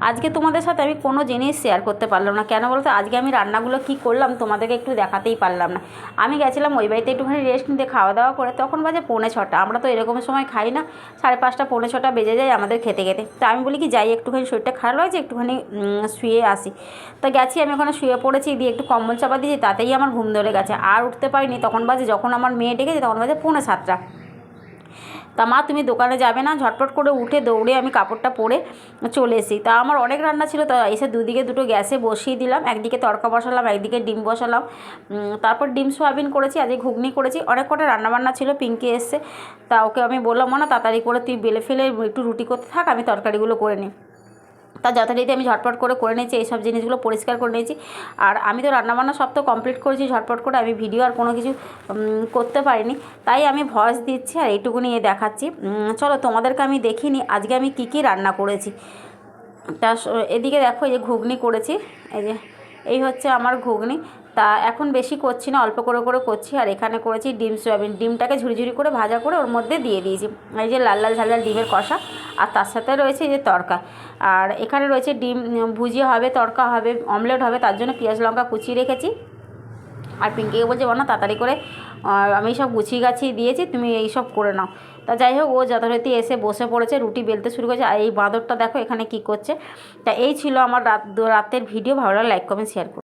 আজকে তোমাদের সাথে আমি কোনো জিনিস শেয়ার করতে পারলাম না, কেন বলতো? আজকে আমি রান্নাগুলো কী করলাম তোমাদেরকে একটু দেখাতেই পারলাম না। আমি গেছিলাম ওই বাড়িতে একটুখানি রেস্ট নিতে, খাওয়া দাওয়া করে, তখন বাজে 5:45। আমরা তো এরকম সময় খাই না, 5:30 5:45 বেজে যায় আমাদের খেতে খেতে। তা আমি বলি কি যাই, একটুখানি শরীরটা খারাপ লাগছে, একটুখানি শুয়ে আসি। তা গেছি, আমি ওখানে শুয়ে পড়েছি, দিয়ে একটু কম্বল চাপা দিয়েছি, তাতেই আমার ঘুম ধরে গেছে, আর উঠতে পারিনি। তখন বাজে, যখন আমার মেয়ে ডেকেছে তখন বাজে 6:45। তা মা তুমি দোকানে যাবে না? ঝটপট করে উঠে দৌড়ে আমি কাপড়টা পরে চলে এসেছি। তা আমার অনেক রান্না ছিল, তা এসে দুদিকে দুটো গ্যাসে বসিয়ে দিলাম, একদিকে তড়কা বসালাম, একদিকে ডিম বসালাম। তারপর ডিম সোয়াবিন করেছি, আজকে ঘুগনি করেছি, অনেক কটা রান্নাবান্না ছিল। পিঙ্কি এসছে, তা ওকে আমি বললাম না তাড়াতাড়ি করে তুই বেলে ফেলে একটু রুটি করতে থাক, আমি তরকারিগুলো করে নিই। তা যথারীতি আমি ঝটপট করে নিয়েছি, এই সব জিনিসগুলো পরিষ্কার করে নিয়েছি। আর আমি তো রান্নাবান্না সব তো কমপ্লিট করেছি ঝটপট করে, আমি ভিডিও আর কোনো কিছু করতে পারিনি, তাই আমি ভয়েস দিচ্ছি আর এইটুকুনি দেখাচ্ছি। চলো তোমাদেরকে আমি দেখিনি আজকে আমি কী কী রান্না করেছি। তা এদিকে দেখো, এই যে ঘুগনি করেছি, এই হচ্ছে আমার ঘুগনি। তা এখন বেশি করছি না, অল্প করে করে করছি। আর এখানে করেছি ডিম সোয়াবিন, ডিমটাকে ঝুড়ি করে ভাজা করে ওর মধ্যে দিয়ে দিয়েছি, এই যে লাল লাল ঝাল ঝাল ডিমের কষা। আর তার সাথে রয়েছে এই যে তড়কা। আর এখানে রয়েছে ডিম ভুজিয়া হবে, তড়কা হবে, অমলেট হবে, তার জন্য পেঁয়াজ লঙ্কা কুচিয়ে রেখেছি। আর পিঙ্কিকে বলছে বলো না তাড়াতাড়ি করে, আমি সব গুছিয়ে গাছিয়ে দিয়েছি, তুমি এই সব করে নাও। তা যাই হোক, ও যথারীতি এসে বসে পড়েছে, রুটি বেলতে শুরু করেছে। আর এই বাঁদরটা দেখো এখানে কি করছে। তা এই ছিল আমার রাতের ভিডিও। ভালো লাগলে লাইক কমেন্ট শেয়ার করুন।